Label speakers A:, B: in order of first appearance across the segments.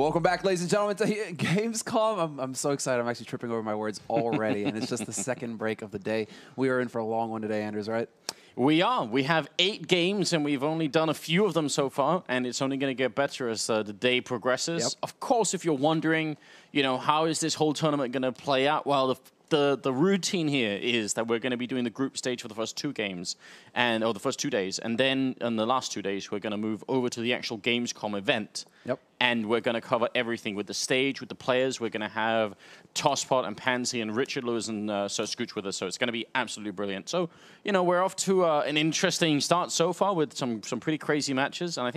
A: Welcome back, ladies and gentlemen, to Gamescom. I'm so excited. I'm actually tripping over my words already, and it's just the second break of the day. We are in for a long one today, Anders, right?
B: We are. We have 8 games, and we've only done a few of them so far, and it's only going to get better as the day progresses. Yep. Of course, if you're wondering, how is this whole tournament going to play out? Well, the routine here is that we're going to be doing the group stage for the first 2 games, or the first 2 days, and then in the last 2 days, we're going to move over to the actual Gamescom event.
A: Yep.
B: And we're going to cover everything with the stage, with the players. We're going to have Tosspot and Pansy and Richard Lewis and Sir Scooch with us. So it's going to be absolutely brilliant. So, we're off to an interesting start so far with some pretty crazy matches. And I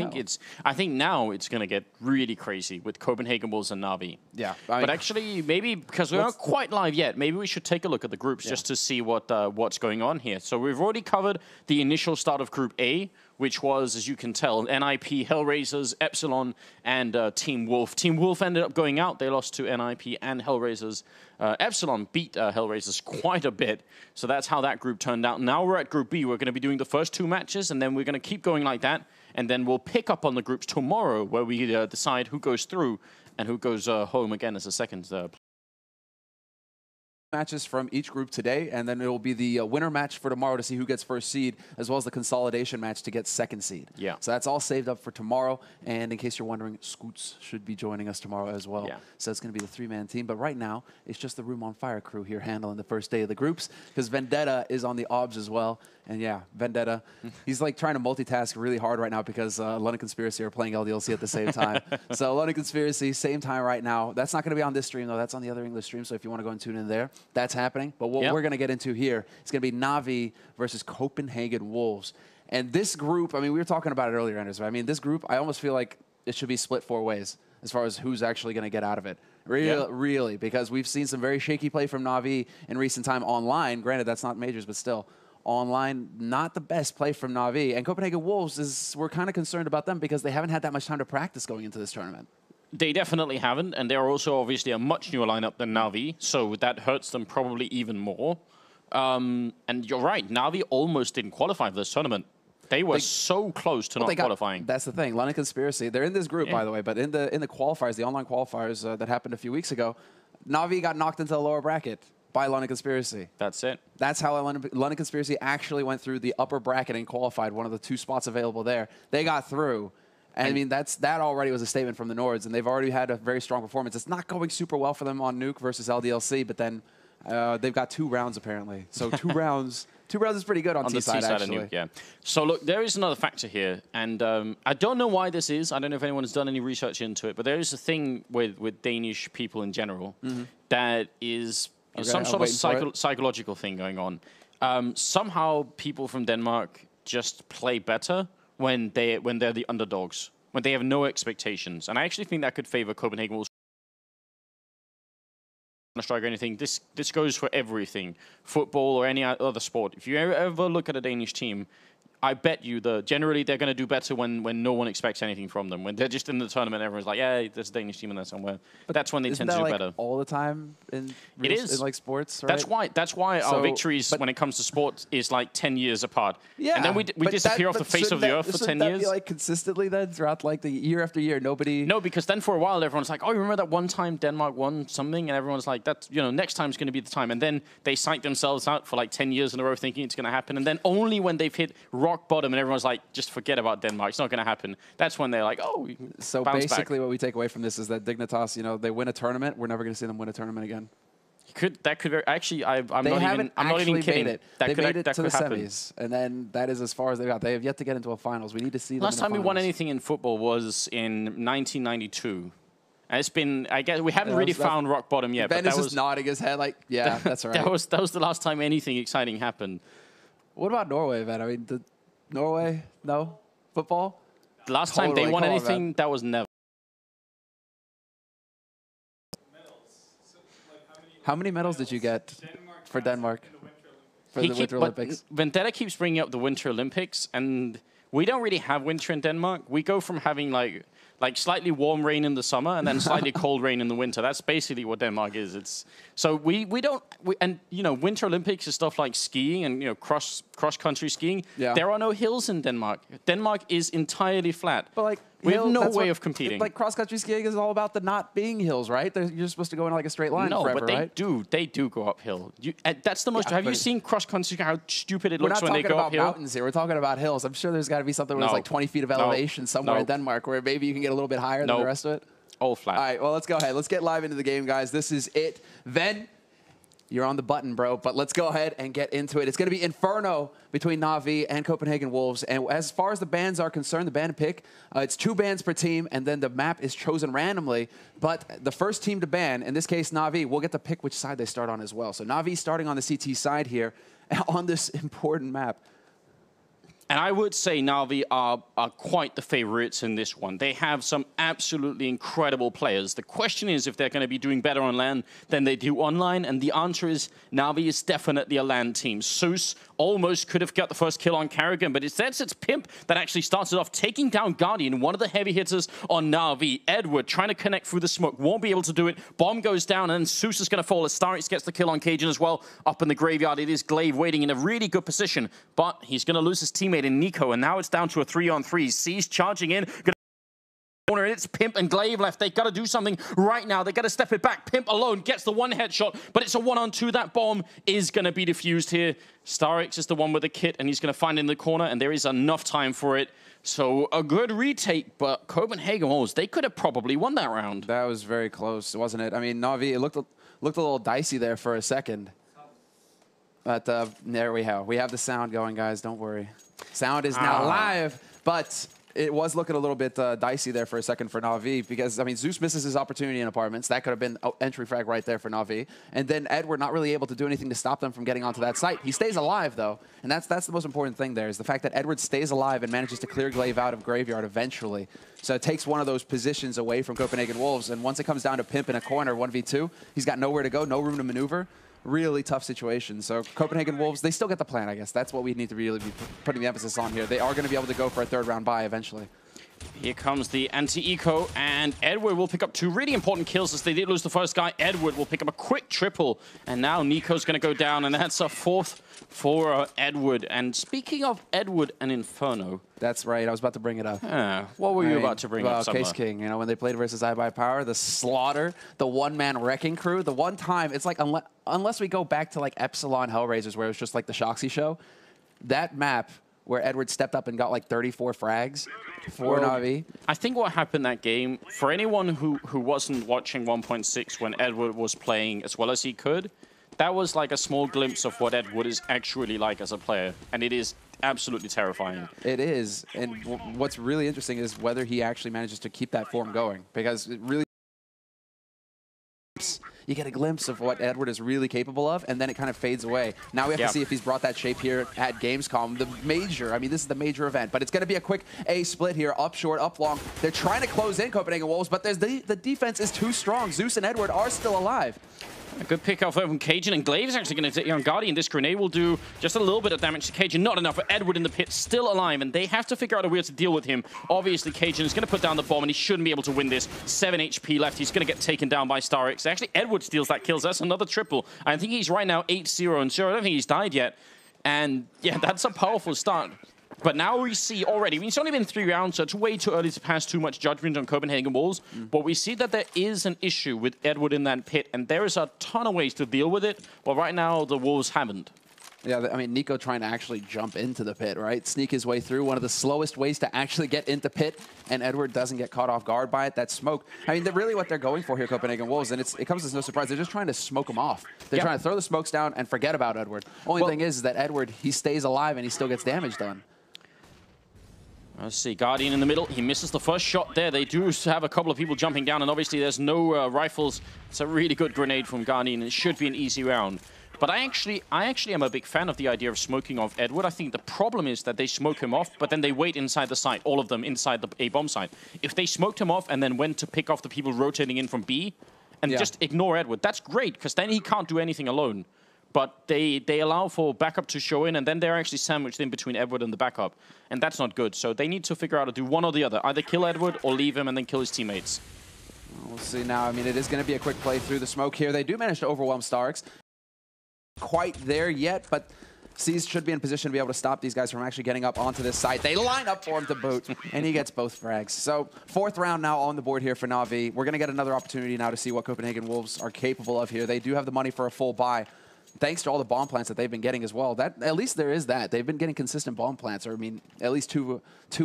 B: think now it's going to get really crazy with Copenhagen Wolves and Na'Vi.
A: Yeah.
B: But actually, maybe because we're not quite live yet, maybe we should take a look at the groups just to see what's going on here. So we've already covered the initial start of Group A, which was, as you can tell, NIP, Hellraisers, Epsilon, and Team Wolf. Team Wolf ended up going out. They lost to NIP and Hellraisers. Epsilon beat Hellraisers quite a bit, so that's how that group turned out. Now we're at Group B. We're going to be doing the first 2 matches, and then we're going to keep going like that, and then we'll pick up on the groups tomorrow, where we decide who goes through and who goes home again as a second
A: matches from each group today, and then it will be the winner match for tomorrow to see who gets first seed, as well as the consolidation match to get second seed.
B: Yeah.
A: So that's all saved up for tomorrow, and in case you're wondering, Scoots should be joining us tomorrow as well. Yeah. So it's going to be the 3-man team, but right now, it's just the Room on Fire crew here handling the first day of the groups, because Vendetta is on the OBS as well. And yeah, Vendetta, he's like trying to multitask really hard right now because London Conspiracy are playing LDLC at the same time. So London Conspiracy, same time right now. That's not going to be on this stream, though. That's on the other English stream. So if you want to go and tune in there, that's happening. But what we're going to get into here is going to be Na'Vi versus Copenhagen Wolves. And this group, I mean, we were talking about it earlier, Anders. I mean, this group, I almost feel like it should be split 4 ways as far as who's actually going to get out of it. Really, because we've seen some very shaky play from Na'Vi in recent time online. Granted, that's not majors, but still. Online, not the best play from Na'Vi. And Copenhagen Wolves, we're kind of concerned about them because they haven't had that much time to practice going into this tournament.
B: They definitely haven't, and they're also obviously a much newer lineup than Na'Vi, so that hurts them probably even more. And you're right, Na'Vi almost didn't qualify for this tournament. They were so close to not qualifying.
A: That's the thing. London Conspiracy, they're in this group, by the way, but in the qualifiers, the online qualifiers that happened a few weeks ago, Na'Vi got knocked into the lower bracket by London Conspiracy.
B: That's it.
A: That's how London Conspiracy actually went through the upper bracket and qualified, one of the 2 spots available there. They got through. And I mean, that already was a statement from the Nords, and they've already had a very strong performance. It's not going super well for them on Nuke versus LDLC, but then they've got 2 rounds, apparently. So 2 rounds. 2 rounds is pretty good on T-side, actually.
B: Nuke, yeah. So, look, there is another factor here, and I don't know why this is. I don't know if anyone has done any research into it, but there is a thing with Danish people in general that is some sort of psychological thing going on. Somehow people from Denmark just play better when they're the underdogs, when they have no expectations. And I actually think that could favor Copenhagen Wolves. Strike or anything. This goes for everything, football or any other sport. If you ever look at a Danish team, I bet you generally they're going to do better when no one expects anything from them. When they're just in the tournament, everyone's like, yeah, there's a Danish team in there somewhere. But that's when they tend to do better.
A: All the time in like sports, right?
B: That's why our victories when it comes to sports is like 10 years apart. Yeah, and then we disappear off the face of the earth for 10 years.
A: Be like consistently then throughout like the year after year, nobody.
B: No, because then for a while everyone's like, oh, you remember that one time Denmark won something, and everyone's like, that next time's going to be the time. And then they psych themselves out for like 10 years in a row, thinking it's going to happen. And then only when they've hit rock bottom and everyone's like, just forget about Denmark, it's not going to happen. That's when they're like, oh,
A: so basically what we take away from this is that Dignitas, they win a tournament, we're never going to see them win a tournament again.
B: Actually, I'm not even kidding.
A: They made it to the semis, and then that is as far as they got. They have yet to get into a finals. We need to see them.
B: Last time we won anything in football was in 1992. And it's been, I guess, we haven't really found rock bottom yet.
A: Ben is just nodding his head like, yeah, that's right.
B: That was the last time anything exciting happened.
A: What about Norway, Ben? I mean, Norway, no? Football?
B: The last time they won anything, that was never.
A: How many medals did you get for Denmark for the Winter Olympics?
B: Vendetta keeps bringing up the Winter Olympics, and we don't really have winter in Denmark. We go from having like slightly warm rain in the summer and then slightly cold rain in the winter. That's basically what Denmark is. It's so we don't Winter Olympics is stuff like skiing and cross country skiing. Yeah. There are no hills in Denmark. Denmark is entirely flat.
A: But
B: We have no way of competing.
A: Like cross-country skiing is all about the not being hills, right? You're supposed to go in like a straight line forever,
B: but they
A: right?
B: They do go uphill. That's the most. Have you seen cross-country, how stupid it looks when they go uphill?
A: We're not talking about mountains here. We're talking about hills. I'm sure there's got to be something where there's like 20 feet of elevation somewhere in Denmark where maybe you can get a little bit higher than the rest of it.
B: All flat.
A: All right, well, let's go ahead. Let's get live into the game, guys. This is it. Ven, you're on the button, bro, but let's go ahead and get into it. It's going to be Inferno between Na'Vi and Copenhagen Wolves. And as far as the bans are concerned, the ban pick, it's 2 bans per team, and then the map is chosen randomly. But the first team to ban, in this case Na'Vi, will get to pick which side they start on as well. So Na'Vi starting on the CT side here on this important map.
B: And I would say Na'Vi are quite the favorites in this one. They have some absolutely incredible players. The question is if they're going to be doing better on LAN than they do online, and the answer is Na'Vi is definitely a LAN team. Zeus almost could have got the first kill on Carrigan, but instead it's Pimp that actually started off taking down Guardian, one of the heavy hitters on Na'Vi. Edward trying to connect through the smoke, won't be able to do it. Bomb goes down, and then Zeus is going to fall as Starix gets the kill on Cajun as well. Up in the graveyard, it is Glaive waiting in a really good position, but he's going to lose his teammate in Nico, and now it's down to a 3-on-3. C's charging in. Corner, it's Pimp and Glaive left. They got to do something right now. They got to step it back. Pimp alone gets the 1 headshot, but it's a 1-on-2. That bomb is going to be defused here. Starix is the one with the kit, and he's going to find it in the corner, and there is enough time for it. So a good retake, but Copenhagen Wolves, they could have probably won that round.
A: That was very close, wasn't it? I mean, Na'Vi, it looked a little dicey there for a second. But there we have. We have the sound going, guys. Don't worry. Sound is now live, but it was looking a little bit dicey there for a second for Na'Vi because, I mean, Zeus misses his opportunity in apartments. That could have been entry frag right there for Na'Vi. And then Edward not really able to do anything to stop them from getting onto that site. He stays alive, though, and that's the most important thing there is the fact that Edward stays alive and manages to clear Glaive out of Graveyard eventually. So it takes one of those positions away from Copenhagen Wolves, and once it comes down to Pimp in a corner, 1v2, he's got nowhere to go, no room to maneuver. Really tough situation. So Copenhagen Wolves, they still get the plan, I guess. That's what we need to really be putting the emphasis on here. They are going to be able to go for a 3rd round bye eventually.
B: Here comes the anti-eco, and Edward will pick up 2 really important kills as they did lose the first guy. Edward will pick up a quick triple, and now Nico's going to go down, and that's a 4th for Edward. And speaking of Edward and Inferno...
A: That's right, I was about to bring it up.
B: What were you about to bring up?
A: Case King, you know, when they played versus iBuyPower, the slaughter, the one-man wrecking crew, the one time, it's like, unless we go back to like Epsilon Hellraisers where it was just like the Shoxy show, that map where Edward stepped up and got like 34 frags for Na'Vi.
B: I think what happened that game, for anyone who wasn't watching 1.6 when Edward was playing as well as he could, that was like a small glimpse of what Edward is actually like as a player. And it is absolutely terrifying.
A: It is. And what's really interesting is whether he actually manages to keep that form going. Because it really... You get a glimpse of what Edward is really capable of, and then it kind of fades away. Now we have to see if he's brought that shape here at Gamescom. The major, I mean, this is the major event, but it's going to be a quick A split here, up short, up long. They're trying to close in Copenhagen Wolves, but there's the defense is too strong. Zeus and Edward are still alive.
B: A good pick off from Cajun, and Glaive is actually going to take on Guardian. This grenade will do just a little bit of damage to Cajun. Not enough for Edward in the pit, still alive, and they have to figure out a way to deal with him. Obviously, Cajun is going to put down the bomb, and he shouldn't be able to win this. 7 HP left. He's going to get taken down by Starix. Actually, Edward steals that kill, so that's another triple. I think he's right now 8-0, and 0. I don't think he's died yet. And yeah, that's a powerful start. But now we see already, I mean, it's only been 3 rounds, so it's way too early to pass too much judgment on Copenhagen Wolves. But we see that there is an issue with Edward in that pit, and there is a ton of ways to deal with it. But right now, the Wolves haven't.
A: Yeah, I mean, Nico trying to actually jump into the pit, right? Sneak his way through, one of the slowest ways to actually get into pit, and Edward doesn't get caught off guard by it. That smoke, I mean, really what they're going for here, Copenhagen Wolves, and it comes as no surprise. They're just trying to smoke him off. They're trying to throw the smokes down and forget about Edward. Only thing is that Edward, he stays alive and he still gets damage done.
B: Let's see, Guardian in the middle. He misses the first shot there. They do have a couple of people jumping down, and obviously there's no rifles. It's a really good grenade from Guardian, and it should be an easy round. But I actually am a big fan of the idea of smoking off Edward. I think the problem is that they smoke him off, but then they wait inside the site, all of them inside the A-bomb site. If they smoked him off and then went to pick off the people rotating in from B and just ignore Edward, that's great, because then he can't do anything alone. But they allow for backup to show in, and then they're actually sandwiched in between Edward and the backup. And that's not good. So they need to figure out how to do one or the other. Either kill Edward or leave him and then kill his teammates.
A: We'll see now. I mean, it is going to be a quick play through the smoke here. They do manage to overwhelm Starix. Quite there yet, but Seas should be in position to be able to stop these guys from actually getting up onto this side. They line up for him to boot, and he gets both frags. So 4th round now on the board here for Na'Vi. We're going to get another opportunity now to see what Copenhagen Wolves are capable of here. They do have the money for a full buy, thanks to all the bomb plants that they've been getting as well. That at least there is that. They've been getting consistent bomb plants, or I mean, at least two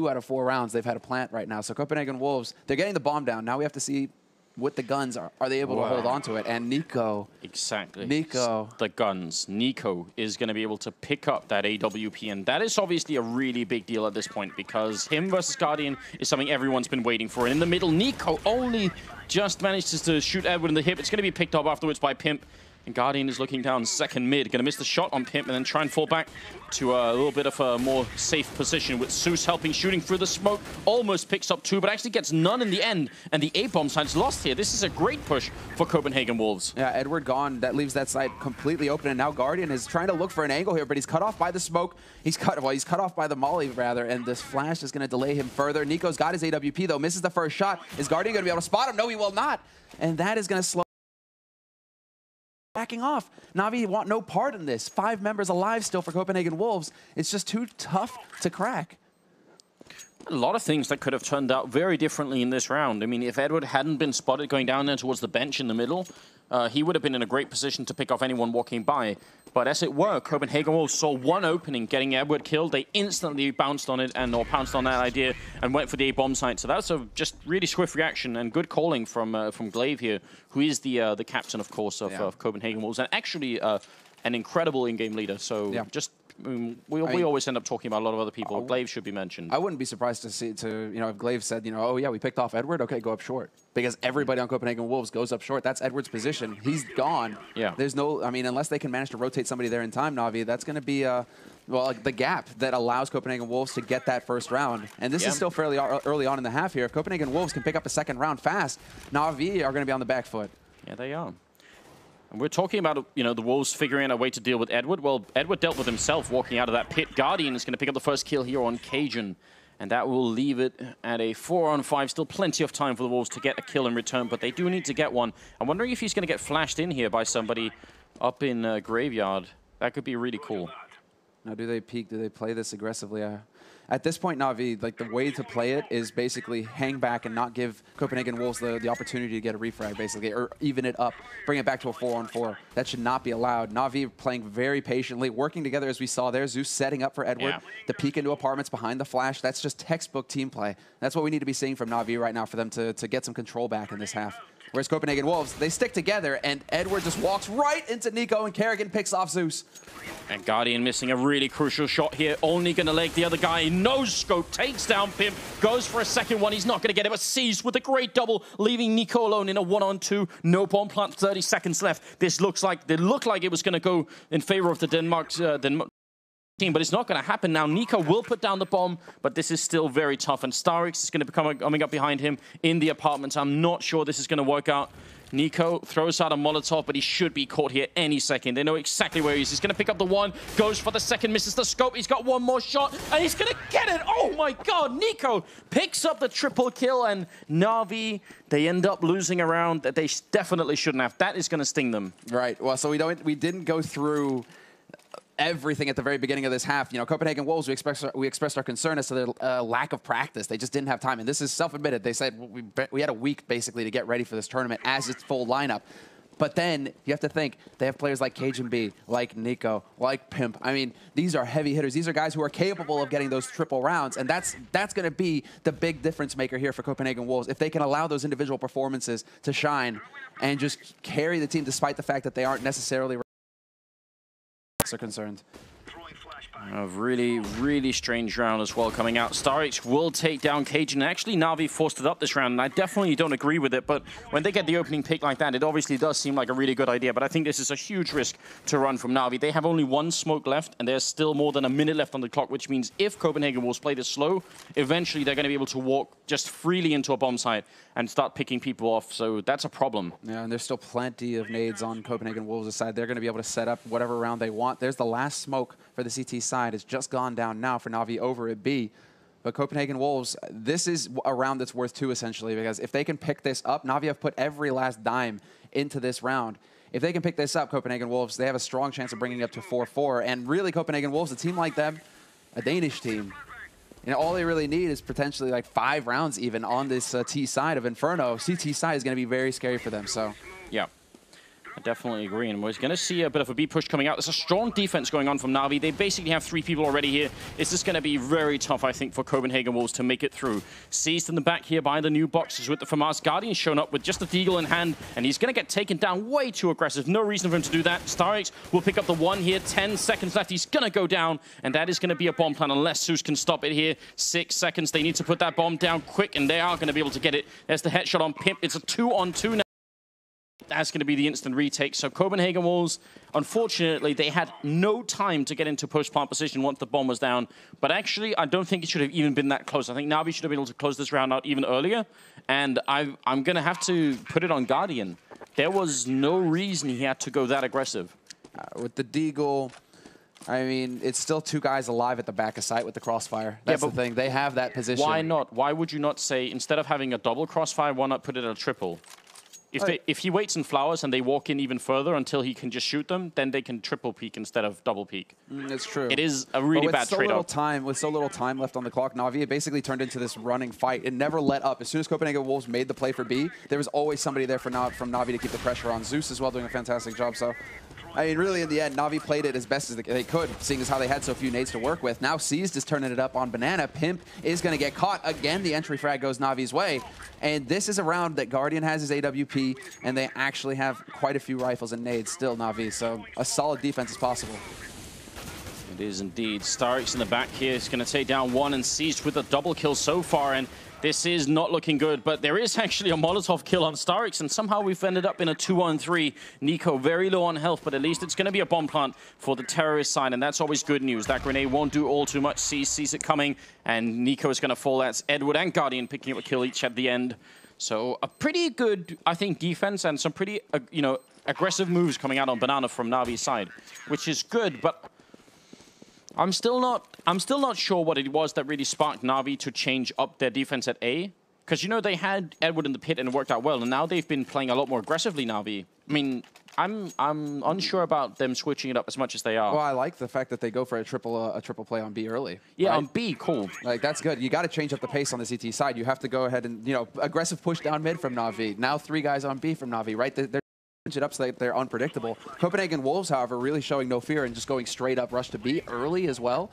A: out of 4 rounds they've had a plant right now. So Copenhagen Wolves, they're getting the bomb down. Now we have to see with the guns, are they able to hold on to it? And Nico.
B: Exactly.
A: Nico.
B: The guns. Nico is going to be able to pick up that AWP, and that is obviously a really big deal at this point, because him versus Guardian is something everyone's been waiting for. And in the middle, Nico only just manages to shoot Edward in the hip. It's going to be picked up afterwards by Pimp. And Guardian is looking down second mid. Going to miss the shot on Pimp and then try and fall back to a little bit of a more safe position, with Zeus helping, shooting through the smoke. Almost picks up 2, but actually gets none in the end. And the A-bomb side's lost here. This is a great push for Copenhagen Wolves.
A: Yeah, Edward gone. That leaves that side completely open. And now Guardian is trying to look for an angle here, but he's cut off by the smoke. He's cut off by the molly, rather. And this flash is going to delay him further. Nico's got his AWP, though. Misses the first shot. Is Guardian going to be able to spot him? No, he will not. And that is going to slow backing off. Na'Vi want no part in this. 5 members alive still for Copenhagen Wolves. It's just too tough to crack.
B: A lot of things that could have turned out very differently in this round. I mean, if Edward hadn't been spotted going down there towards the bench in the middle, he would have been in a great position to pick off anyone walking by. But as it were, Copenhagen Wolves saw one opening, getting Edward killed. They instantly bounced on it or pounced on that idea and went for the A-bomb site. So that's a just really swift reaction and good calling from Glaive here, who is the captain, of course, of Copenhagen Wolves, and actually an incredible in-game leader. So just we always end up talking about a lot of other people. Glaive should be mentioned.
A: I wouldn't be surprised to see if Glaive said, oh yeah, we picked off Edward. Okay, go up short, because everybody on Copenhagen Wolves goes up short. That's Edward's position. He's gone.
B: Yeah.
A: There's no. I mean, unless they can manage to rotate somebody there in time, Na'Vi, that's going to be the gap that allows Copenhagen Wolves to get that first round. And this is still fairly early on in the half here. If Copenhagen Wolves can pick up a second round fast, Na'Vi are going to be on the back foot.
B: Yeah, they are. And we're talking about, the Wolves figuring out a way to deal with Edward. Well, Edward dealt with himself walking out of that pit. Guardian is going to pick up the first kill here on Cajun. And that will leave it at a 4-on-5. Still plenty of time for the Wolves to get a kill in return, but they do need to get one. I'm wondering if he's going to get flashed in here by somebody up in Graveyard. That could be really cool.
A: Now, do they peek? Do they play this aggressively? At this point, Na'Vi, the way to play it is basically hang back and not give Copenhagen Wolves the opportunity to get a refrag, basically, or even it up, bring it back to a 4-on-4. That should not be allowed. Na'Vi playing very patiently, working together, as we saw there. Zeus setting up for Edward to peek into apartments behind the flash. That's just textbook team play. That's what we need to be seeing from Na'Vi right now for them to get some control back in this half. Whereas Copenhagen Wolves, they stick together, and Edward just walks right into Nico, and Kerrigan picks off Zeus.
B: And Guardian missing a really crucial shot here. Only going to leg the other guy. No scope. Takes down Pimp. Goes for a second one. He's not going to get it, but sees with a great double, leaving Nico alone in a 1-on-2. No bomb plant. 30 seconds left. This looked like it was going to go in favor of the Denmark team, but it's not going to happen now. Nico will put down the bomb, but this is still very tough. And Starix is going to be coming up behind him in the apartments. I'm not sure this is going to work out. Nico throws out a Molotov, but he should be caught here any second. They know exactly where he is. He's going to pick up the one, goes for the second, misses the scope. He's got one more shot, and he's going to get it. Oh my God, Nico picks up the triple kill, and Na'Vi, they end up losing a round that they definitely shouldn't have. That is going to sting them.
A: Right. Well, so we didn't go through everything at the very beginning of this half. Copenhagen Wolves, we expressed our concern as to their lack of practice. They just didn't have time, and this is self-admitted. They said we had a week basically to get ready for this tournament as its full lineup. But then you have to think they have players like Cajun B, like Nico, like Pimp. I mean, these are heavy hitters. These are guys who are capable of getting those triple rounds, and that's going to be the big difference maker here for Copenhagen Wolves. If they can allow those individual performances to shine and just carry the team despite the fact that they aren't necessarily are concerned.
B: A really, really strange round as well coming out. Starix will take down Cajun. Actually, Na'Vi forced it up this round, and I definitely don't agree with it. But when they get the opening pick like that, it obviously does seem like a really good idea. But I think this is a huge risk to run from Na'Vi. They have only one smoke left, and there's still more than a minute left on the clock, which means if Copenhagen Wolves play this slow, eventually they're going to be able to walk just freely into a bomb site and start picking people off. So that's a problem.
A: Yeah, and there's still plenty of nades on Copenhagen Wolves' side. They're going to be able to set up whatever round they want. There's the last smoke for the CT side. It's just gone down now for Na'Vi over at B. But Copenhagen Wolves, this is a round that's worth 2, essentially, because if they can pick this up, Na'Vi have put every last dime into this round. if they can pick this up, Copenhagen Wolves, they have a strong chance of bringing it up to 4-4. And really, Copenhagen Wolves, a team like them, a Danish team, you know, all they really need is potentially like 5 rounds even on this T side of Inferno. CT side is going to be very scary for them. So,
B: yeah. I definitely agree, and we're going to see a bit of a B push coming out. There's a strong defense going on from Na'Vi. They basically have 3 people already here. It's just going to be very tough, I think, for Copenhagen Wolves to make it through. Seized in the back here by the new boxes with the FAMAS. Guardian shown up with just a Deagle in hand, and he's going to get taken down way too aggressive. No reason for him to do that. StarX will pick up the 1 here. 10 seconds left. He's going to go down, and that is going to be a bomb plan unless Zeus can stop it here. 6 seconds. They need to put that bomb down quick, and they are going to be able to get it. There's the headshot on Pimp. It's a 2-on-2 now. That's going to be the instant retake. So Copenhagen Wolves, unfortunately, they had no time to get into push-plant position once the bomb was down. But actually, I don't think it should have even been that close. I think Na'Vi should have been able to close this round out even earlier. And I'm going to have to put it on Guardian. There was no reason he had to go that aggressive.
A: With the Deagle, I mean, it's still 2 guys alive at the back of site with the crossfire. That's the thing. They have that position.
B: Why not? Why would you not say, instead of having a double crossfire, why not put it at a triple? If he waits in flowers and they walk in even further until he can just shoot them, then they can triple peek instead of double peek.
A: That's true.
B: It is a really bad trade-off.
A: With so little time left on the clock, Na'Vi, it basically turned into this running fight. It never let up. As soon as Copenhagen Wolves made the play for B, there was always somebody there from Na'Vi to keep the pressure on. Zeus as well doing a fantastic job. So, I mean, really, in the end, Na'Vi played it as best as they could, seeing as how they had so few nades to work with. Now Seized is turning it up on Banana. Pimp is going to get caught. Again, the entry frag goes Na'Vi's way. And this is a round that Guardian has his AWP, and they actually have quite a few rifles and nades still, Na'Vi. So a solid defense is possible.
B: It is indeed. StarX in the back here is going to take down 1 and Seized with a double kill so far. And this is not looking good, but there is actually a Molotov kill on StarX, and somehow we've ended up in a 2-on-3. Nico very low on health, but at least it's going to be a bomb plant for the terrorist side, and that's always good news. That grenade won't do all too much. Sees it coming, and Nico is going to fall. That's Edward and Guardian picking up a kill each at the end. So a pretty good, I think, defense and some pretty, you know, aggressive moves coming out on Banana from Na'Vi's side, which is good, but I'm still not sure what it was that really sparked Na'Vi to change up their defense at A. Because, you know, they had Edward in the pit and it worked out well, and now they've been playing a lot more aggressively, Na'Vi. I mean, I'm unsure about them switching it up as much as they are.
A: Well, I like the fact that they go for a triple play on B early.
B: Yeah,
A: right?
B: on B, cool.
A: Like, that's good. You got to change up the pace on the CT side. You have to go ahead and, you know, aggressive push down mid from Na'Vi. Now 3 guys on B from Na'Vi, right? They're it up so that they're unpredictable. Copenhagen Wolves, however, really showing no fear and just going straight up rush to B early as well.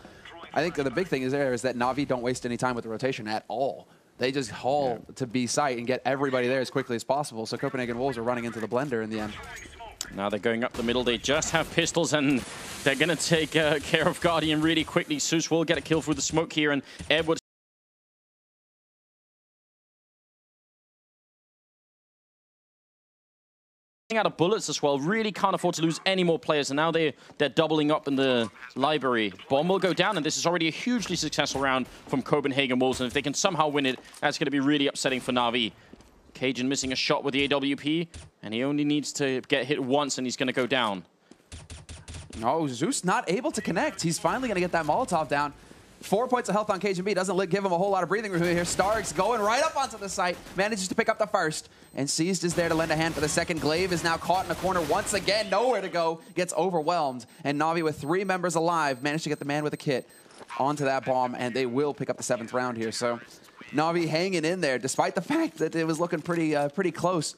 A: I think the big thing is that Na'Vi don't waste any time with the rotation at all. They just haul to B site and get everybody there as quickly as possible. So Copenhagen Wolves are running into the blender in the end.
B: Now they're going up the middle. They just have pistols, and they're going to take care of Guardian really quickly. Zeus will get a kill through the smoke here, and Edward out of bullets as well. Really can't afford to lose any more players, and now they're doubling up in the library. Bomb will go down, and this is already a hugely successful round from Copenhagen Wolves, and if they can somehow win it, that's going to be really upsetting for Na'Vi. Cajun missing a shot with the AWP, and he only needs to get hit once, and he's going to go down.
A: No, Zeus not able to connect. He's finally going to get that Molotov down. 4 points of health on Cajun B. Doesn't give him a whole lot of breathing room here. StarX going right up onto the site. Manages to pick up the first. And Seized is there to lend a hand for the second. Glaive is now caught in the corner once again. Nowhere to go. Gets overwhelmed. And Na'Vi with 3 members alive managed to get the man with a kit onto that bomb. And they will pick up the 7th round here. So Na'Vi hanging in there despite the fact that it was looking pretty close.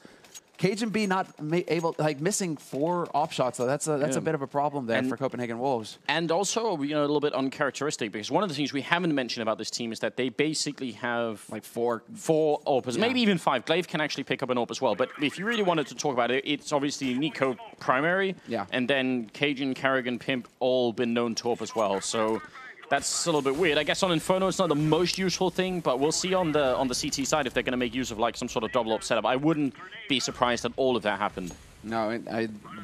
A: Cajun B not able, like, missing 4 op shots, though. That's a bit of a problem there for Copenhagen Wolves.
B: And also, you know, a little bit uncharacteristic, because one of the things we haven't mentioned about this team is that they basically have
A: like 4
B: AWPs, maybe even 5. Glaive can actually pick up an AWP as well. But if you really wanted to talk about it, it's obviously Nico primary, and then Cajun, Carrigan, Pimp, all been known to AWP as well. So that's a little bit weird. I guess on Inferno, it's not the most useful thing, but we'll see on the CT side if they're going to make use of like some sort of double AWP setup. I wouldn't be surprised that all of that happened.
A: No,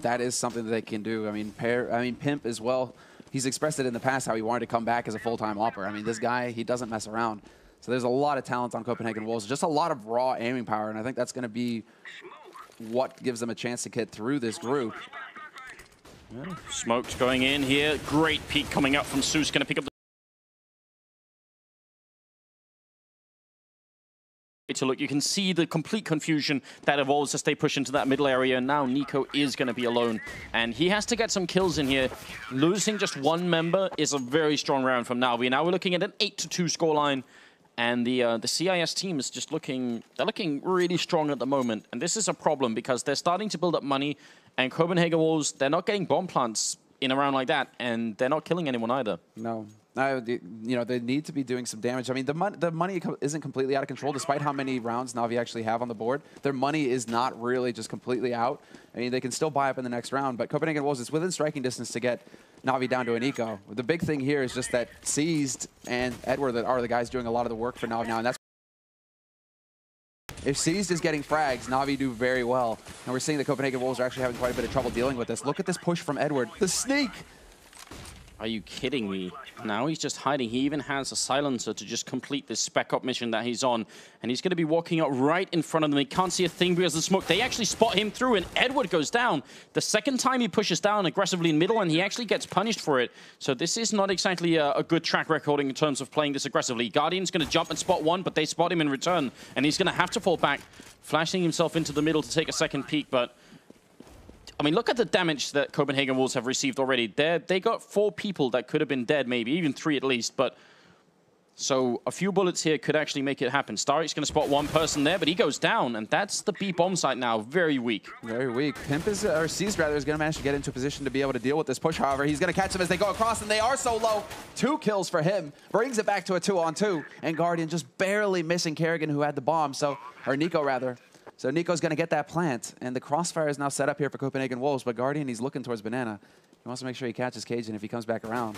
A: that is something that they can do. I mean, Pimp as well. He's expressed it in the past how he wanted to come back as a full-time AWPer. I mean, this guy, he doesn't mess around. So there's a lot of talent on Copenhagen Wolves, just a lot of raw aiming power, and I think that's going to be what gives them a chance to get through this group.
B: Yeah. Smoked going in here. Great peek coming up from Zeus. Going to pick up the to look. You can see the complete confusion that evolves as they push into that middle area. And now Nico is going to be alone. And he has to get some kills in here. Losing just one member is a very strong round from Na'Vi. Now we're looking at an 8-2 scoreline. And the CIS team is just looking really strong at the moment. And this is a problem because they're starting to build up money. And Copenhagen Wolves, they're not getting bomb plants in a round like that. And they're not killing anyone either.
A: No. You know, they need to be doing some damage. I mean, the money isn't completely out of control, despite how many rounds Na'Vi actually have on the board. Their money is not really just completely out. I mean, they can still buy up in the next round, but Copenhagen Wolves is within striking distance to get Na'Vi down to an eco. The big thing here is just that Seized and Edward are the guys doing a lot of the work for Na'Vi now, and that's if Seized is getting frags, Na'Vi do very well. And we're seeing the Copenhagen Wolves are actually having quite a bit of trouble dealing with this. Look at this push from Edward. The sneak!
B: Are you kidding me? Now he's just hiding. He even has a silencer to just complete this spec-up mission that he's on. And he's going to be walking up right in front of them. He can't see a thing because of the smoke. They actually spot him through, and Edward goes down. The second time he pushes down aggressively in middle, and he actually gets punished for it. So this is not exactly a good track record in terms of playing this aggressively. Guardian's going to jump and spot one, but they spot him in return. And he's going to have to fall back, flashing himself into the middle to take a second peek, but I mean, look at the damage that Copenhagen Wolves have received already. They got 4 people that could have been dead, maybe, even 3 at least. But so a few bullets here could actually make it happen. Starrick's going to spot one person there, but he goes down. And that's the B bomb site now. Very weak.
A: Very weak. Pimp is, or Seized rather, is going to manage to get into a position to be able to deal with this push. However, he's going to catch them as they go across, and they are so low. 2 kills for him. Brings it back to a 2-on-2. And Guardian just barely missing Kerrigan, who had the bomb. So, or Nico, rather. So Nico's going to get that plant, and the crossfire is now set up here for Copenhagen Wolves, but Guardian, he's looking towards Banana. He wants to make sure he catches Cajun if he comes back around.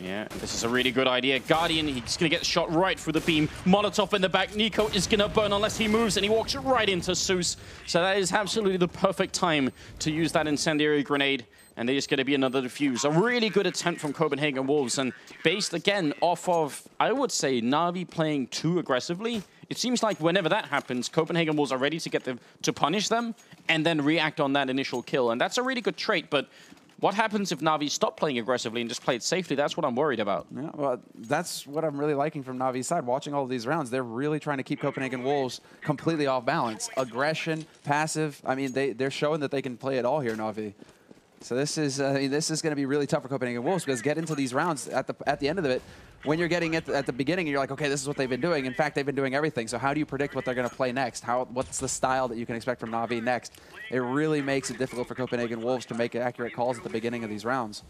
B: Yeah, this is a really good idea. Guardian, he's going to get shot right through the beam. Molotov in the back. Nico is going to burn unless he moves, and he walks right into Zeus. So that is absolutely the perfect time to use that incendiary grenade. And there's going to be another defuse. A really good attempt from Copenhagen Wolves. And based, again, off of, I would say, Na'Vi playing too aggressively. It seems like whenever that happens, Copenhagen Wolves are ready to get them to punish them and then react on that initial kill. And that's a really good trait. But what happens if Na'Vi stop playing aggressively and just play it safely? That's what I'm worried about.
A: Yeah, well, that's what I'm really liking from Na'Vi's side. Watching all of these rounds, they're really trying to keep Copenhagen Wolves completely off balance. Aggression, passive. I mean, they're showing that they can play it all here, Na'Vi. So this is going to be really tough for Copenhagen Wolves, because get into these rounds at the end of it, when you're getting it at the beginning, you're like, okay, this is what they've been doing. In fact, they've been doing everything. So how do you predict what they're going to play next? What's the style that you can expect from Na'Vi next? It really makes it difficult for Copenhagen Wolves to make accurate calls at the beginning of these rounds.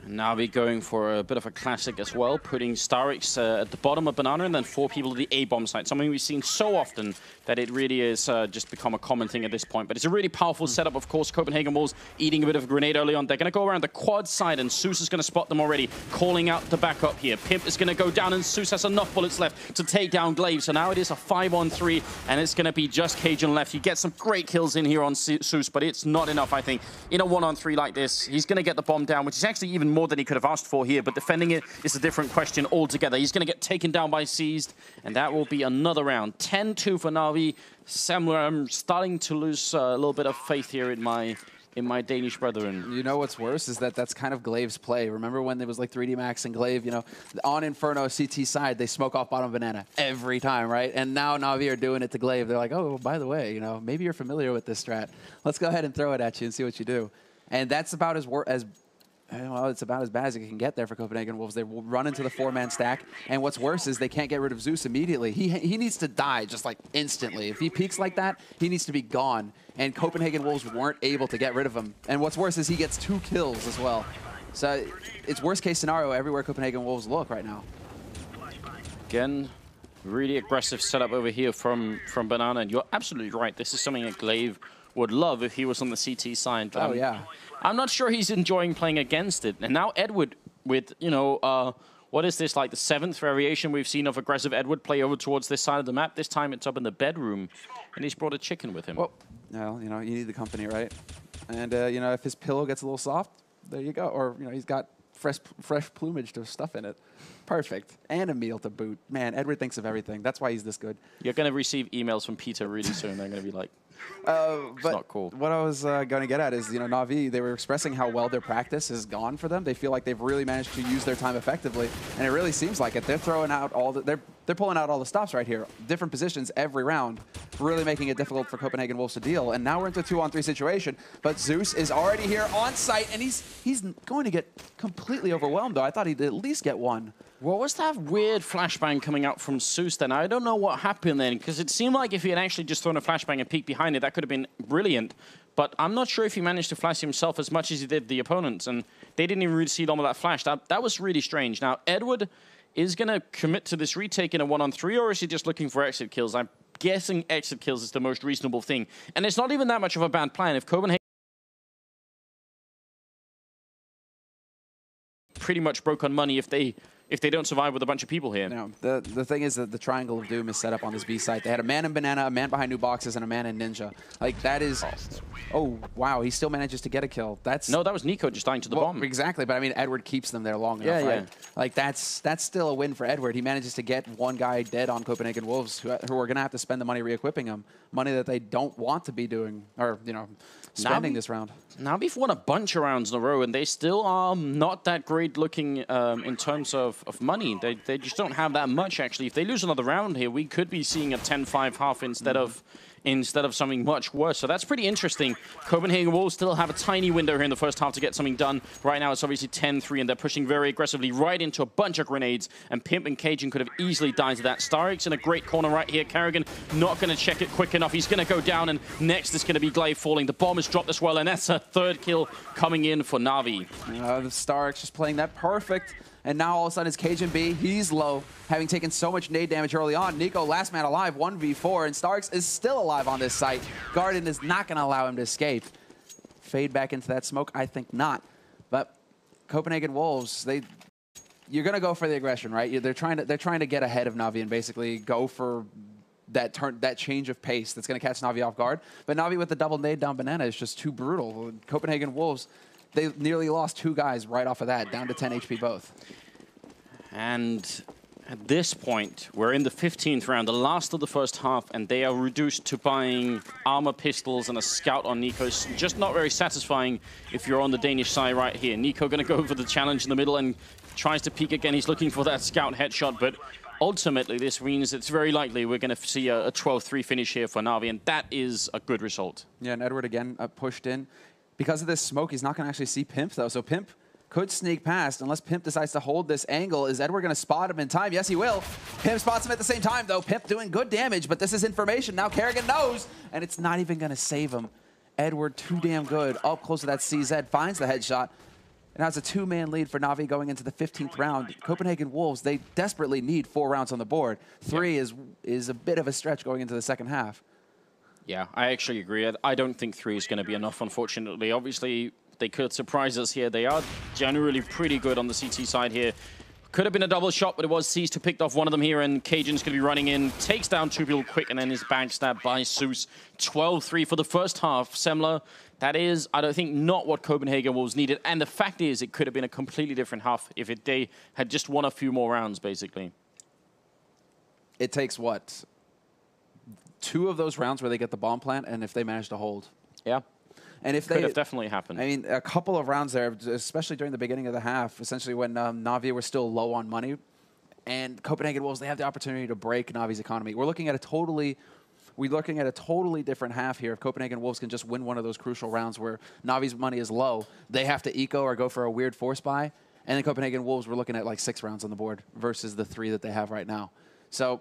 B: Na'Vi going for a bit of a classic as well, putting Starrix at the bottom of Banana and then 4 people at the A-bomb site. Something we've seen so often that it really is just become a common thing at this point. But it's a really powerful setup, of course. Copenhagen Wolves eating a bit of a grenade early on. They're going to go around the quad side, and Zeus is going to spot them already, calling out the backup here. Pimp is going to go down, and Zeus has enough bullets left to take down Glaive. So now it is a 5-on-3, and it's going to be just Cajun left. He gets some great kills in here on Zeus, but it's not enough, I think. In a 1-on-3 like this, he's going to get the bomb down, which is actually even more than he could have asked for here, but defending it is a different question altogether. He's going to get taken down by Seized, and that will be another round. 10-2 for Na'Vi. I'm starting to lose a little bit of faith here in my Danish brethren.
A: You know what's worse is that that's kind of Glaive's play. Remember when there was like 3D Max and Glaive, you know, on Inferno CT side, they smoke off bottom Banana every time, right? And now Na'Vi are doing it to Glaive. They're like, oh, by the way, you know, maybe you're familiar with this strat. Let's go ahead and throw it at you and see what you do. And that's about well, it's about as bad as it can get there for Copenhagen Wolves. They will run into the 4-man stack, and what's worse is they can't get rid of Zeus immediately. He needs to die just like instantly. If he peaks like that, he needs to be gone, and Copenhagen Wolves weren't able to get rid of him. And what's worse is he gets 2 kills as well. So it's worst case scenario everywhere Copenhagen Wolves look right now.
B: Again, really aggressive setup over here from Banana, and you're absolutely right. This is something that Glaive would love if he was on the CT side.
A: Oh, yeah.
B: I'm not sure he's enjoying playing against it. And now Edward with, you know, what is this, like the 7th variation we've seen of aggressive Edward play over towards this side of the map. This time it's up in the bedroom, and he's brought a chicken with him.
A: Well, you know, you need the company, right? And, you know, if his pillow gets a little soft, there you go. Or, you know, he's got fresh plumage to stuff in it. Perfect. And a meal to boot. Man, Edward thinks of everything. That's why he's this good.
B: You're going to receive emails from Peter really soon. They're going to be like,
A: But
B: not cool.
A: What I was going to get at is, you know, Na'Vi, they were expressing how well their practice has gone for them. They feel like they've really managed to use their time effectively, and it really seems like it. They're throwing out all the, they're pulling out all the stops right here, different positions every round, really making it difficult for Copenhagen Wolves to deal. And now we're into a 2-on-3 situation, but Zeus is already here on site, and he's going to get completely overwhelmed, though. I thought he'd at least get one.
B: What was that weird flashbang coming out from Zeus then? I don't know what happened then, because it seemed like if he had actually just thrown a flashbang and peeked behind it, that could have been brilliant. But I'm not sure if he managed to flash himself as much as he did the opponents, and they didn't even really see all of that flash. That was really strange. Now, Edward is going to commit to this retake in a 1-on-3, or is he just looking for exit kills? I'm guessing exit kills is the most reasonable thing. And it's not even that much of a bad plan. If Copenhagen pretty much broke on money if they don't survive with a bunch of people here.
A: No, the thing is that the Triangle of Doom is set up on this B site. They had a man in Banana, a man behind New Boxes, and a man in Ninja. Like, that is... Oh, wow, he still manages to get a kill. That's...
B: No, that was Nico just dying to the bomb.
A: Exactly, but I mean, Edward keeps them there long enough, right? Like, that's still a win for Edward. He manages to get one guy dead on Copenhagen Wolves who are going to have to spend the money re-equipping him. Money that they don't want to be doing, or, you know, spending this round.
B: Na'Vi've won a bunch of rounds in a row, and they still are not that great looking in terms of money. They just don't have that much, actually. If they lose another round here, we could be seeing a 10-5 half instead of something much worse. So that's pretty interesting. Copenhagen Wolves still have a tiny window here in the first half to get something done. Right now, it's obviously 10-3, and they're pushing very aggressively right into a bunch of grenades, and Pimp and Cajun could have easily died to that. Starrick's in a great corner right here. Carrigan not going to check it quick enough. He's going to go down, and next is going to be Glaive falling. The bomb is dropped as well, and that's a third kill coming in for Na'Vi.
A: The Starrick's just playing that perfect. And now all of a sudden it's Cajun B. He's low, having taken so much nade damage early on. Nico, last man alive, 1v4, and Starks is still alive on this site. Garden is not going to allow him to escape. Fade back into that smoke? I think not. But Copenhagen Wolves, you're going to go for the aggression, right? They're trying to get ahead of Na'Vi and basically go for that change of pace that's going to catch Na'Vi off guard. But Na'Vi with the double nade down Banana is just too brutal. Copenhagen Wolves, they nearly lost 2 guys right off of that, down to 10 HP both.
B: And at this point, we're in the 15th round, the last of the first half, and they are reduced to buying armor pistols and a scout on Nico. Just not very satisfying if you're on the Danish side right here. Nico going to go for the challenge in the middle and tries to peek again. He's looking for that scout headshot, but ultimately this means it's very likely we're going to see a 12-3 finish here for Na'Vi, and that is a good result. Yeah,
A: and Edward again pushed in. Because of this smoke, he's not going to actually see Pimp, though. So Pimp could sneak past unless Pimp decides to hold this angle. Is Edward going to spot him in time? Yes, he will. Pimp spots him at the same time, though. Pimp doing good damage, but this is information. Now Kerrigan knows, and it's not even going to save him. Edward, too damn good. Up close to that CZ, finds the headshot. And now it's a 2-man lead for Na'Vi going into the 15th round. Copenhagen Wolves, they desperately need 4 rounds on the board. 3 is a bit of a stretch going into the second half.
B: Yeah, I actually agree. I don't think 3 is going to be enough, unfortunately. Obviously, they could surprise us here. They are generally pretty good on the CT side here. Could have been a double shot, but it was Cease who picked off one of them here, and Cajun's going to be running in, takes down 2 people quick, and then is backstabbed by Zeus. 12-3 for the first half. Semler, that is, I don't think, not what Copenhagen Wolves needed. And the fact is, it could have been a completely different half if they had just won a few more rounds, basically.
A: It takes what? 2 of those rounds where they get the bomb plant, and if they manage to hold.
B: Yeah.
A: And if
B: could have definitely happened.
A: I mean, a couple of rounds there, especially during the beginning of the half, essentially when Na'Vi were still low on money, and Copenhagen Wolves, they have the opportunity to break Navi's economy. We're looking at a totally different half here. If Copenhagen Wolves can just win one of those crucial rounds where Navi's money is low, they have to eco or go for a weird force buy, and then Copenhagen Wolves, we're looking at like 6 rounds on the board versus the 3 that they have right now. So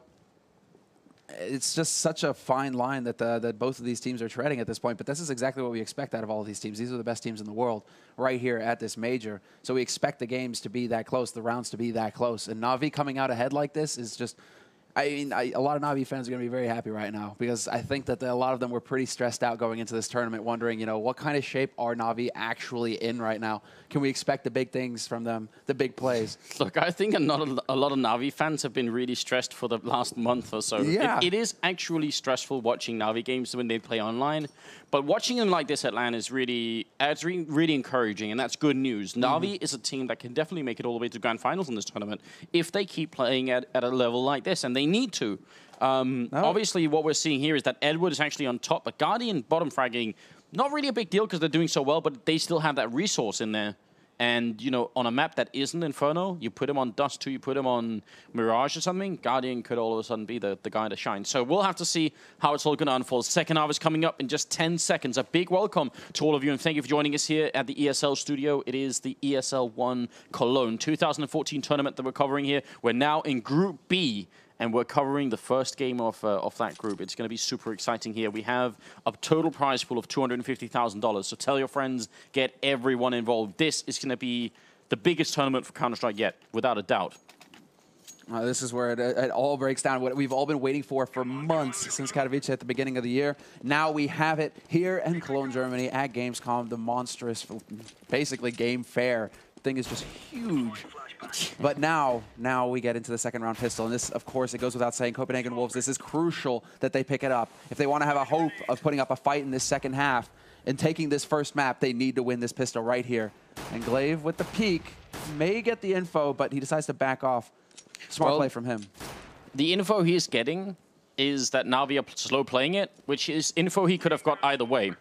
A: it's just such a fine line that that both of these teams are treading at this point. But this is exactly what we expect out of all of these teams. These are the best teams in the world right here at this major. So we expect the games to be that close, the rounds to be that close. And Na'Vi coming out ahead like this is just... I mean, a lot of Na'Vi fans are going to be very happy right now because I think that a lot of them were pretty stressed out going into this tournament, wondering, you know, what kind of shape are Na'Vi actually in right now? Can we expect the big things from them, the big plays?
B: Look, I think a lot of Na'Vi fans have been really stressed for the last month or so.
A: Yeah.
B: It is actually stressful watching Na'Vi games when they play online, but watching them like this at LAN is really encouraging, and that's good news. Na'Vi is a team that can definitely make it all the way to grand finals in this tournament if they keep playing at a level like this, and they need to. Obviously, what we're seeing here is that Edward is actually on top, but Guardian bottom fragging, not really a big deal because they're doing so well, but they still have that resource in there. And, you know, on a map that isn't Inferno, you put him on Dust 2, you put him on Mirage or something, Guardian could all of a sudden be the guy to shine. So we'll have to see how it's all going to unfold. Second half is coming up in just 10 seconds. A big welcome to all of you, and thank you for joining us here at the ESL studio. It is the ESL 1 Cologne 2014 tournament that we're covering here. We're now in Group B, and we're covering the first game of that group. It's going to be super exciting here. We have a total prize pool of $250,000. So tell your friends, get everyone involved. This is going to be the biggest tournament for Counter-Strike yet, without a doubt.
A: This is where it all breaks down. What we've all been waiting for months since Katowice at the beginning of the year. Now we have it here in Cologne, Germany at Gamescom, the monstrous, basically game fair. Thing is just huge. But now we get into the second round pistol. And this, of course, it goes without saying, Copenhagen Wolves, this is crucial that they pick it up. If they want to have a hope of putting up a fight in this second half and taking this first map, they need to win this pistol right here. And Glaive with the peek may get the info, but he decides to back off. Smart play from him.
B: The info he's getting is that Na'Vi are slow playing it, which is info he could have got either way.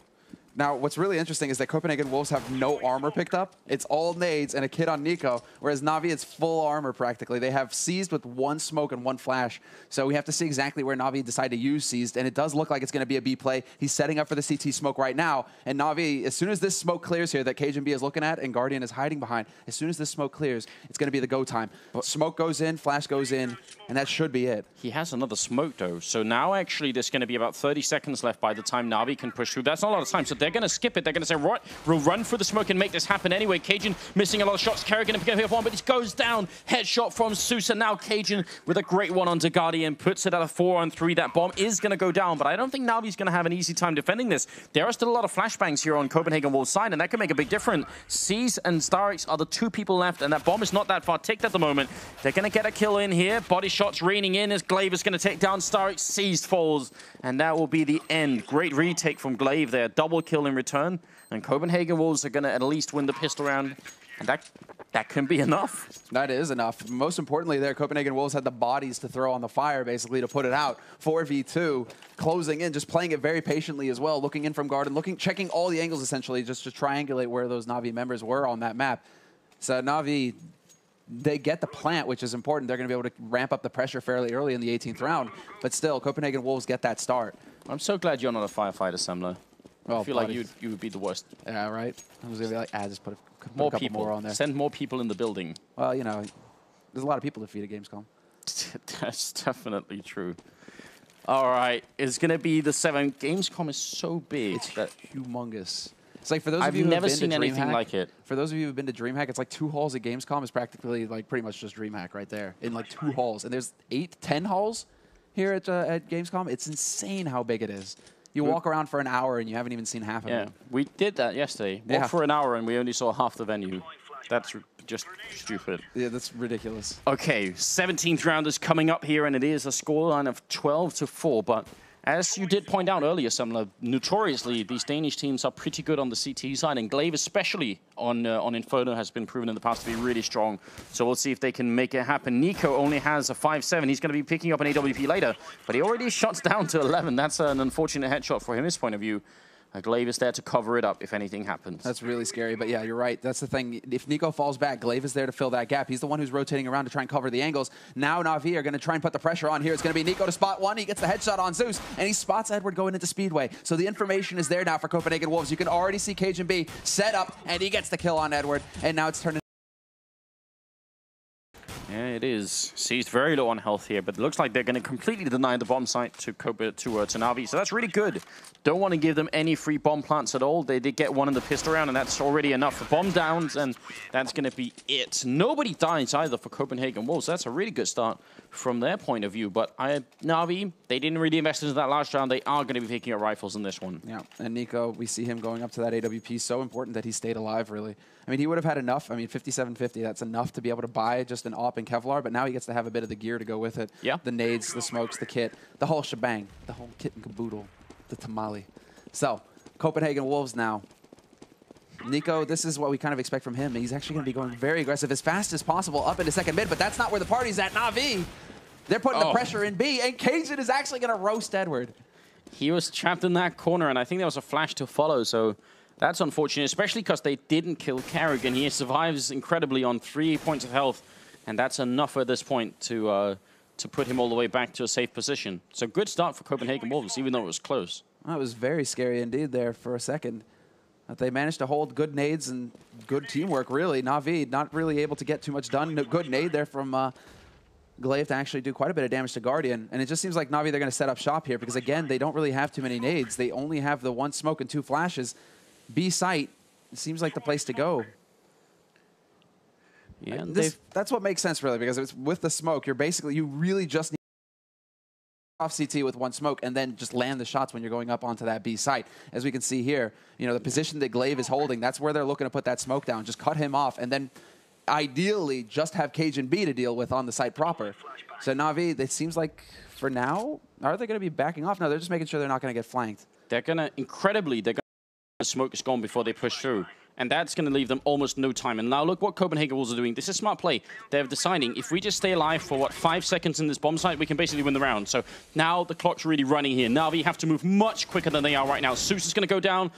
A: Now, what's really interesting is that Copenhagen Wolves have no armor picked up. It's all nades and a kit on Nico, whereas Na'Vi is full armor practically. They have Seized with 1 smoke and 1 flash. So we have to see exactly where Na'Vi decide to use Seized, and it does look like it's going to be a B play. He's setting up for the CT smoke right now, and Na'Vi, as soon as this smoke clears here that Cajun B is looking at and Guardian is hiding behind, as soon as this smoke clears, it's going to be the go time. Smoke goes in, flash goes in, and that should be it.
B: He has another smoke, though. So now, actually, there's going to be about 30 seconds left by the time Na'Vi can push through. That's not a lot of time, so they're going to skip it. They're going to say, right, we'll run for the smoke and make this happen anyway. Cajun missing a lot of shots. Kerrigan picking up one, but he goes down. Headshot from Sousa. Now Cajun with a great one onto Guardian. Puts it at a 4-on-3. That bomb is going to go down, but I don't think Na'Vi's going to have an easy time defending this. There are still a lot of flashbangs here on Copenhagen Wolves' side, and that can make a big difference. Seas and Starix are the 2 people left, and that bomb is not that far ticked at the moment. They're going to get a kill in here. Body shots raining in as Glaive is going to take down Starix. Seized falls, and that will be the end. Great retake from Glaive there. Double kill in return. And Copenhagen Wolves are going to at least win the pistol round. And that can be enough.
A: That is enough. Most importantly there, Copenhagen Wolves had the bodies to throw on the fire, basically, to put it out. 4v2, closing in, just playing it very patiently as well, looking in from Garden, checking all the angles, essentially, just to triangulate where those Na'Vi members were on that map. So Na'Vi, they get the plant, which is important. They're going to be able to ramp up the pressure fairly early in the 18th round. But still, Copenhagen Wolves get that start.
B: I'm so glad you're not a firefighter, Semler.
A: Well,
B: I feel like you would be the worst.
A: Yeah, right? I was going to be like, just put a
B: more
A: couple
B: people
A: more on there.
B: Send more people in the building.
A: Well, you know, there's a lot of people to feed at Gamescom.
B: That's definitely true. All right, it's going to be the 7th. Gamescom is so big.
A: It's humongous. It's like for those of you
B: who've never
A: seen
B: anything like it.
A: For those of you who've been to DreamHack, it's like 2 halls at Gamescom is practically like pretty much just DreamHack right there in like 2 halls. And there's 8, 10 halls here at Gamescom. It's insane how big it is. You walk around for an hour and you haven't even seen half of it.
B: Yeah, we did that yesterday. Walked for an hour and we only saw half the venue. That's just stupid.
A: Yeah, that's ridiculous.
B: Okay, 17th round is coming up here, and it is a scoreline of 12-4. But as you did point out earlier, Semler, notoriously, these Danish teams are pretty good on the CT side, and Glaive, especially on Inferno, has been proven in the past to be really strong. So we'll see if they can make it happen. Nico only has a 5-7. He's going to be picking up an AWP later, but he already shots down to 11. That's an unfortunate headshot from his point of view. Glaive is there to cover it up if anything happens.
A: That's really scary, but yeah, you're right. That's the thing. If Nico falls back, Glaive is there to fill that gap. He's the one who's rotating around to try and cover the angles. Now Na'Vi are going to try and put the pressure on here. It's going to be Nico to spot 1. He gets the headshot on Zeus, and he spots Edward going into Speedway. So the information is there now for Copenhagen Wolves. You can already see Cajun B set up, and he gets the kill on Edward, and now it's turned.
B: Yeah, it is. Seized very low on health here, but it looks like they're going to completely deny the bomb site to Na'Vi. So that's really good. Don't want to give them any free bomb plants at all. They did get one in the pistol round, and that's already enough for bomb downs, and that's going to be it. Nobody dies either for Copenhagen Wolves. That's a really good start from their point of view. But Na'Vi, they didn't really invest into that last round. They are going to be picking up rifles in this one.
A: Yeah, and Nico, we see him going up to that AWP. So important that he stayed alive, really. I mean, he would have had enough. I mean, 5750, that's enough to be able to buy just an AWP and Kevlar, but now he gets to have a bit of the gear to go with it.
B: Yeah.
A: The nades, the smokes, the kit, the whole shebang, the whole kit and caboodle, the tamale. So, Copenhagen Wolves now. Nico, this is what we kind of expect from him. He's actually going to be going very aggressive as fast as possible up into second mid, but that's not where the party's at. Na'Vi They're putting the pressure in B, and Cajun is actually going to roast Edward.
B: He was trapped in that corner, and I think there was a flash to follow, so that's unfortunate, especially because they didn't kill Carrigan. He survives incredibly on 3 points of health, and that's enough at this point to put him all the way back to a safe position. So good start for Copenhagen Wolves, even though it was close.
A: That was very scary indeed there for a second. But they managed to hold good nades and good teamwork, really. Na'Vi not really able to get too much done. Good nade there from Glaive to actually do quite a bit of damage to Guardian. And it just seems like Na'Vi, they're going to set up shop here because, again, they don't really have too many nades. They only have the 1 smoke and 2 flashes. B site seems like the place to go.
B: Yeah,
A: that's what makes sense, really, because it's with the smoke, you really just need off CT with 1 smoke and then just land the shots when you're going up onto that B site. As we can see here, you know, the position that Glaive is holding, that's where they're looking to put that smoke down. Just cut him off and then ideally just have Cajun B to deal with on the site proper. So Na'Vi, it seems like for now, are they going to be backing off? No, they're just making sure they're not going to get flanked.
B: They're going to, the smoke is gone before they push through. And that's going to leave them almost no time. And now look what Copenhagen Wolves are doing. This is smart play. They're deciding if we just stay alive for, what, 5 seconds in this bomb site, we can basically win the round. So now the clock's really running here. Na'Vi have to move much quicker than they are right now. Zeus is going to go down.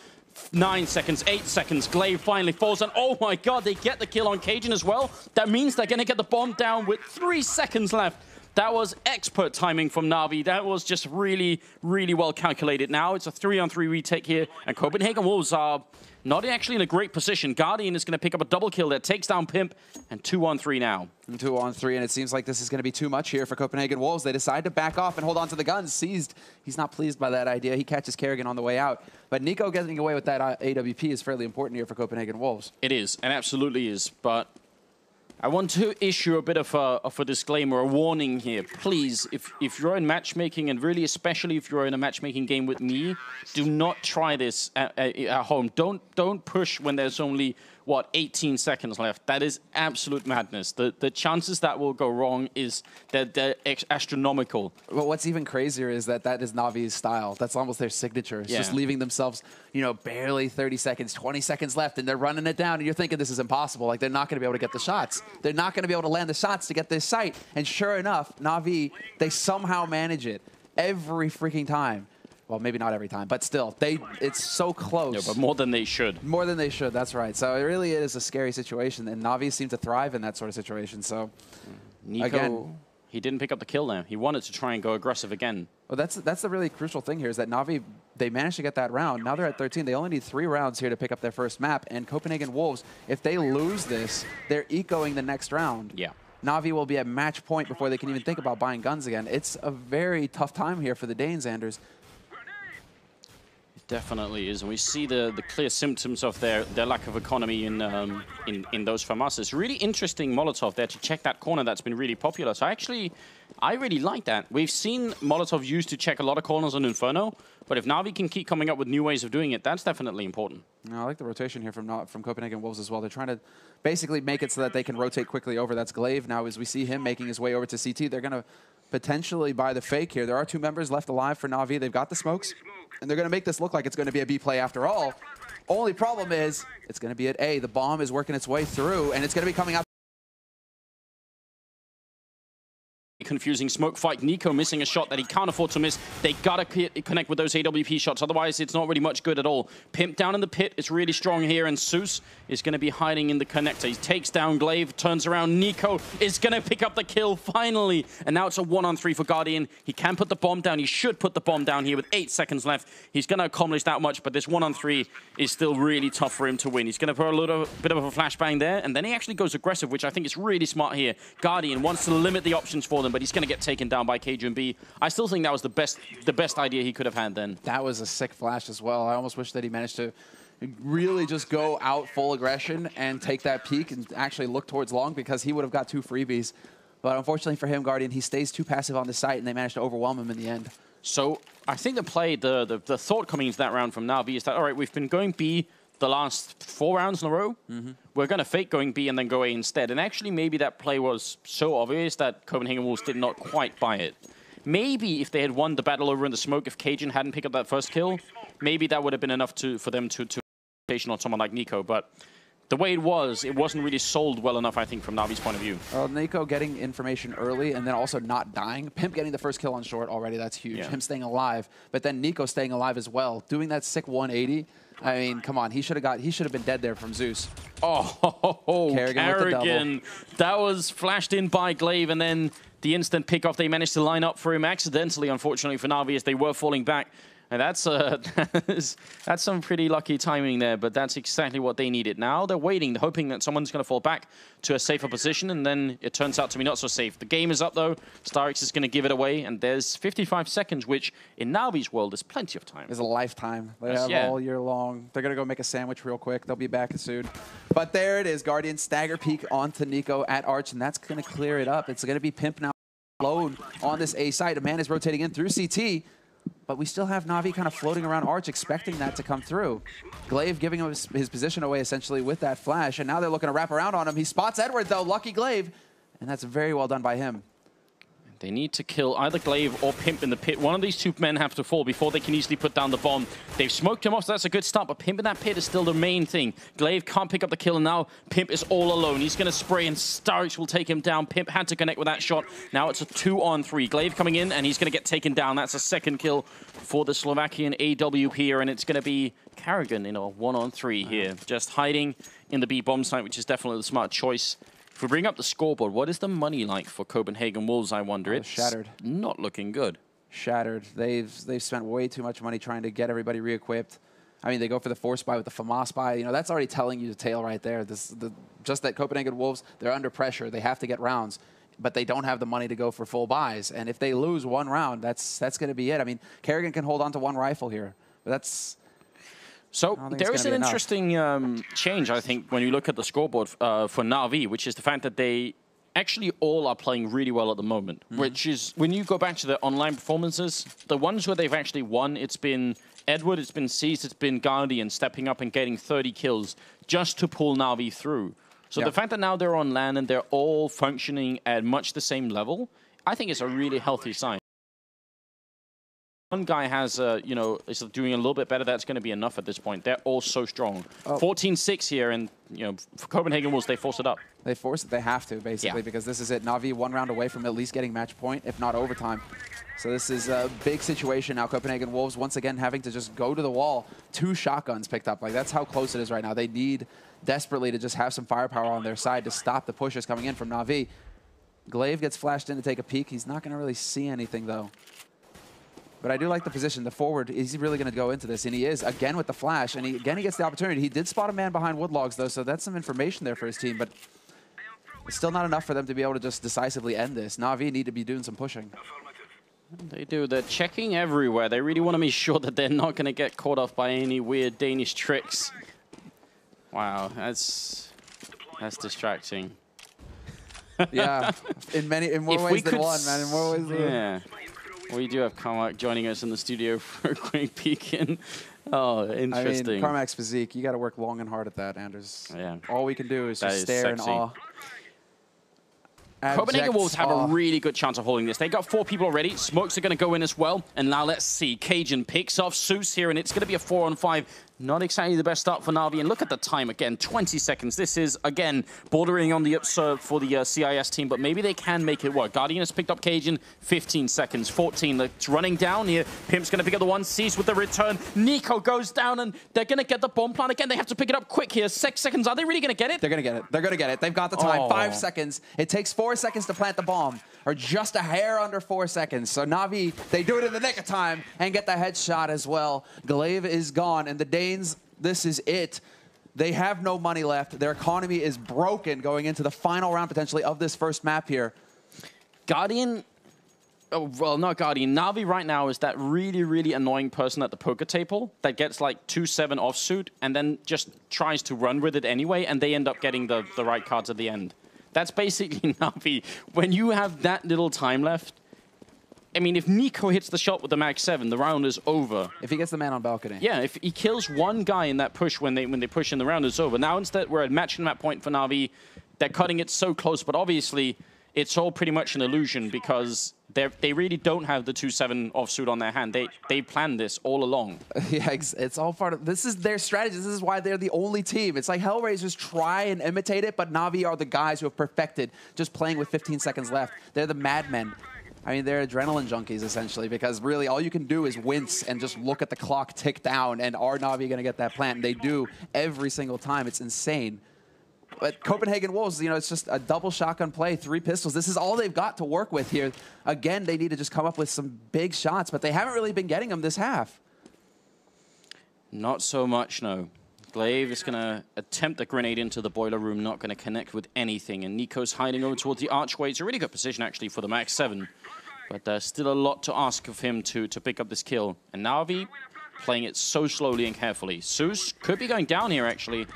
B: 9 seconds, 8 seconds. Glaive finally falls. And oh my god, they get the kill on Cajun as well. That means they're going to get the bomb down with 3 seconds left. That was expert timing from Na'Vi. That was just really, really well calculated. Now it's a 3-on-3 retake here. And Copenhagen Wolves are not actually in a great position. Guardian is going to pick up a double kill that takes down Pimp, and 2-on-3 now.
A: 2-on-3, and it seems like this is going to be too much here for Copenhagen Wolves. They decide to back off and hold on to the guns. Seized. He's not pleased by that idea. He catches Kerrigan on the way out. But Nico getting away with that AWP is fairly important here for Copenhagen Wolves.
B: It is, and absolutely is, but I want to issue a bit of a disclaimer, a warning here. Please, if you're in matchmaking, and really especially if you're in a matchmaking game with me, do not try this at home. Don't push when there's only, what, 18 seconds left. That is absolute madness. The chances that will go wrong is they're astronomical.
A: Well, what's even crazier is that is Na'Vi's style. That's almost their signature. It's just leaving themselves, you know, barely 30 seconds, 20 seconds left, and they're running it down, and you're thinking this is impossible. Like, they're not going to be able to get the shots. They're not going to be able to land the shots to get this site. And sure enough, Na'Vi, they somehow manage it every freaking time. Well, maybe not every time, but still, it's so close.
B: Yeah, but more than they should.
A: More than they should, that's right. So it really is a scary situation, and Na'Vi seem to thrive in that sort of situation. So,
B: Nico, again, he didn't pick up the kill there. He wanted to try and go aggressive again.
A: Well, that's the really crucial thing here is that Na'Vi, they managed to get that round. Now they're at 13. They only need 3 rounds here to pick up their first map. And Copenhagen Wolves, if they lose this, they're ecoing the next round.
B: Yeah.
A: Na'Vi will be at match point before they can even think about buying guns again. It's a very tough time here for the Danes, Anders.
B: Definitely is, and we see the clear symptoms of their lack of economy in those FAMASs. Really interesting Molotov there to check that corner that's been really popular. So I really like that. We've seen Molotov used to check a lot of corners on Inferno, but if Na'Vi can keep coming up with new ways of doing it, that's definitely important.
A: I like the rotation here from Copenhagen Wolves as well. They're trying to basically make it so that they can rotate quickly over. That's Glaive. Now, as we see him making his way over to CT, they're going to potentially buy the fake here. There are 2 members left alive for Na'Vi. They've got the smokes, and they're going to make this look like it's going to be a B play after all. Only problem is it's going to be at A. The bomb is working its way through, and it's going to be coming out.
B: Confusing smoke fight. Nico missing a shot that he can't afford to miss. They gotta connect with those AWP shots, otherwise it's not really much good at all. Pimp down in the pit is really strong here, and Zeus is going to be hiding in the connector. He takes down Glaive, turns around. Nico is going to pick up the kill finally, and now it's a 1-on-3 for Guardian. He can put the bomb down. He should put the bomb down here with 8 seconds left. He's going to accomplish that much, but this 1-on-3 is still really tough for him to win. He's going to put a little bit of a flashbang there, and then he actually goes aggressive, which I think is really smart here. Guardian wants to limit the options for them, but he's going to get taken down by Cajun B. I still think that was the best idea he could have had then.
A: That was a sick flash as well. I almost wish that he managed to really just go out full aggression and take that peek and actually look towards long, because he would have got 2 freebies. But unfortunately for him, Guardian, he stays too passive on the site, and they managed to overwhelm him in the end.
B: So I think the thought coming into that round from Na'Vi is that, all right, we've been going B the last 4 rounds in a row. We're going to fake going B and then go A instead. And actually, maybe that play was so obvious that Copenhagen Wolves did not quite buy it. Maybe if they had won the battle over in the smoke, if Cajun hadn't picked up that first kill, maybe that would have been enough for them to rotation on someone like Nico. But the way it wasn't really sold well enough, I think, from Navi's point of view.
A: Well, Nico getting information early and then also not dying. Pimp getting the first kill on short already, that's huge. Him staying alive, but then Nico staying alive as well. Doing that sick 180. I mean, come on, he should have been dead there from Zeus.
B: Oh, Carrigan. That was flashed in by Glaive, and then the instant pickoff they managed to line up for him accidentally, unfortunately for Navi, as they were falling back. And that's some pretty lucky timing there, but that's exactly what they needed. Now they're waiting, hoping that someone's going to fall back to a safer position, and then it turns out to be not so safe. The game is up, though. StarX is going to give it away, and there's 55 seconds, which in Navi's world is plenty of time.
A: It's a lifetime. They have all year long. They're going to go make a sandwich real quick. They'll be back soon. But there it is. Guardian stagger peek onto Nico at Arch, and that's going to clear it up. It's going to be Pimp now alone on this A site. A man is rotating in through CT. But we still have Navi kind of floating around Arch, expecting that to come through. Glaive giving him his position away, essentially, with that flash. And now they're looking to wrap around on him. He spots Edward, though. Lucky Glaive. And that's very well done by him.
B: They need to kill either Glaive or Pimp in the pit. One of these two men have to fall before they can easily put down the bomb. They've smoked him off, so that's a good start, but Pimp in that pit is still the main thing. Glaive can't pick up the kill, and now Pimp is all alone. He's going to spray, and StarX will take him down. Pimp had to connect with that shot. Now it's a 2-on-3. Glaive coming in, and he's going to get taken down. That's a second kill for the Slovakian AW here, and it's going to be Carrigan in a 1-on-3 here. Just hiding in the B bomb site, which is definitely the smart choice. If we bring up the scoreboard, what is the money like for Copenhagen Wolves, I wonder? It's
A: shattered.
B: Not looking good.
A: Shattered. They've spent way too much money trying to get everybody re-equipped. I mean, they go for the force buy with the FAMAS buy. You know, that's already telling you the tale right there. Just that Copenhagen Wolves, they're under pressure. They have to get rounds, but they don't have the money to go for full buys. And if they lose one round, that's going to be it. I mean, Carrigan can hold on to one rifle here, but that's...
B: So there is an interesting change, I think, when you look at the scoreboard for Navi, which is the fact that they actually all are playing really well at the moment, which is, when you go back to the online performances, the ones where they've actually won, it's been Edward, it's been Seized, it's been Guardian stepping up and getting 30 kills just to pull Navi through. So the fact that now they're on LAN and they're all functioning at much the same level, I think it's a really healthy sign. One guy has, you know, is doing a little bit better. That's going to be enough at this point. They're all so strong. 14-6 here, and, you know, for Copenhagen Wolves, they force it up.
A: They force it. They have to, basically, because this is it. Navi 1 round away from at least getting match point, if not overtime. So this is a big situation now. Copenhagen Wolves, once again, having to just go to the wall. 2 shotguns picked up. Like, that's how close it is right now. They need desperately to just have some firepower on their side to stop the pushes coming in from Navi. Glaive gets flashed in to take a peek. He's not going to really see anything, though. But I do like the position. The forward, is he really going to go into this? And he is, again with the flash. And he gets the opportunity. He did spot a man behind woodlogs, though, so that's some information there for his team. But it's still not enough for them to be able to just decisively end this. Navi need to be doing some pushing.
B: They do. They're checking everywhere. They really want to be sure that they're not going to get caught off by any weird Danish tricks. Wow, that's distracting.
A: Yeah, in more ways than one, man. In more ways than one.
B: Yeah. We do have Carmack joining us in the studio for a quick peek in. Oh, interesting.
A: I mean, Carmack's physique, you got to work long and hard at that, Anders.
B: Yeah.
A: All we can do is just stare in awe.
B: Copenhagen Wolves have a really good chance of holding this. They got 4 people already. Smokes are going to go in as well. And now let's see. Cajun picks off Zeus here, and it's going to be a 4-on-5. Not exactly the best start for Navi. And look at the time again, 20 seconds. This is, again, bordering on the absurd for the CIS team, but maybe they can make it work. Guardian has picked up Cajun, 15 seconds, 14. It's running down here. Pimp's going to pick up the one. Seized with the return. Nico goes down, and they're going to get the bomb plant again. They have to pick it up quick here. 6 seconds. Are they really going to get it?
A: They're going to get it. They're going to get it. They've got the time. 5 seconds. It takes 4 seconds to plant the bomb, or just a hair under 4 seconds. So Navi, they do it in the nick of time and get the headshot as well. Glaive is gone, and the Danes, this is it. They have no money left. Their economy is broken going into the final round, potentially, of this first map here.
B: Guardian, oh, well, not Guardian. Navi right now is that really, really annoying person at the poker table that gets like 2-7 offsuit and then just tries to run with it anyway, and they end up getting the right cards at the end. That's basically Navi. When you have that little time left, I mean, if Nico hits the shot with the Mag 7, the round is over.
A: If he gets the man on balcony.
B: Yeah, if he kills one guy in that push when they push in, the round is over. Now instead, we're at match and map point for Navi. They're cutting it so close, but obviously, it's all pretty much an illusion because they really don't have the 2-7 offsuit on their hand. They planned this all along.
A: Yeah, it's all part of, this is their strategy. This is why they're the only team. It's like Hellraisers try and imitate it, but Na'Vi are the guys who have perfected just playing with 15 seconds left. They're the madmen. I mean, they're adrenaline junkies, essentially, because really all you can do is wince and just look at the clock tick down, and are Na'Vi going to get that plant? And they do every single time. It's insane. But Copenhagen Wolves, you know, it's just a double shotgun play, 3 pistols. This is all they've got to work with here. Again, they need to just come up with some big shots, but they haven't really been getting them this half.
B: Not so much, no. Glaive is going to attempt a grenade into the boiler room, not going to connect with anything. And Nico's hiding over towards the archway. It's a really good position, actually, for the Max 7. But there's still a lot to ask of him to pick up this kill. And Na'Vi playing it so slowly and carefully. Zeus could be going down here, actually.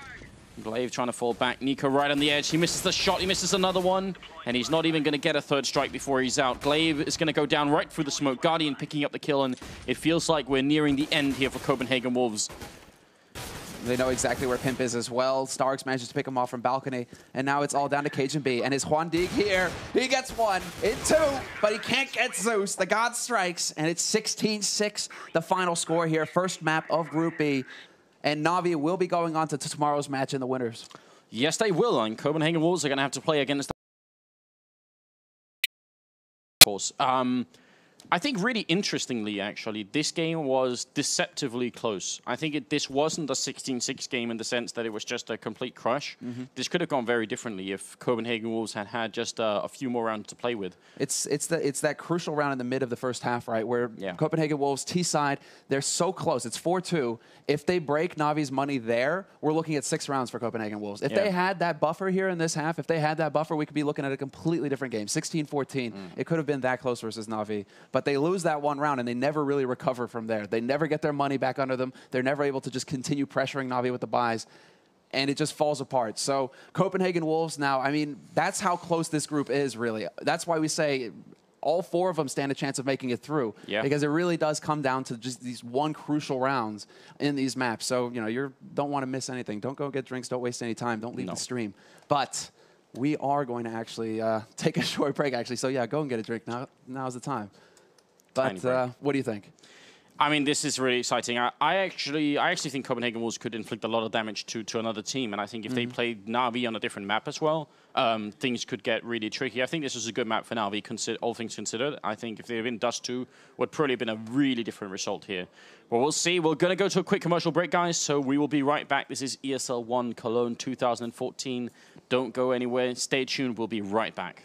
B: Glaive trying to fall back. Nico right on the edge. He misses the shot. He misses another one. And he's not even going to get a 3rd strike before he's out. Glaive is going to go down right through the smoke. Guardian picking up the kill. And it feels like we're nearing the end here for Copenhagen Wolves.
A: They know exactly where Pimp is as well. Starks manages to pick him off from balcony. And now it's all down to Cajun B. And his Juan Dig here. He gets 1 in 2, but he can't get Zeus. The God strikes, and it's 16-6, the final score here. First map of Group B. And Na'Vi will be going on to tomorrow's match in the winners.
B: Yes, they will. And Copenhagen Wolves are going to have to play against the... Of course. I think really interestingly, actually, this game was deceptively close. I think this wasn't a 16-6 game in the sense that it was just a complete crush. This could have gone very differently if Copenhagen Wolves had just a few more rounds to play with.
A: It's that crucial round in the mid of the first half, right, where Copenhagen Wolves, T-side, they're so close. It's 4-2. If they break Na'Vi's money there, we're looking at 6 rounds for Copenhagen Wolves. If they had that buffer here in this half, if they had that buffer, we could be looking at a completely different game. 16-14. It could have been that close versus Na'Vi. But they lose that 1 round, and they never really recover from there. They never get their money back under them. They're never able to just continue pressuring Na'Vi with the buys, and it just falls apart. So Copenhagen Wolves now, I mean, that's how close this group is, really. That's why we say all 4 of them stand a chance of making it through, because it really does come down to just these 1 crucial rounds in these maps. So, you know, you don't want to miss anything. Don't go get drinks. Don't waste any time. Don't leave the stream. But we are going to actually take a short break, actually. So, yeah, go and get a drink. Now's the time. But what do you think?
B: I mean, this is really exciting. I actually think Copenhagen Wolves could inflict a lot of damage to another team, and I think if they played Na'Vi on a different map as well, things could get really tricky. I think this was a good map for Na'Vi, all things considered. I think if they had been Dust 2, would probably have been a really different result here. Well, we'll see. We're going to go to a quick commercial break, guys, so we will be right back. This is ESL 1 Cologne 2014. Don't go anywhere. Stay tuned. We'll be right back.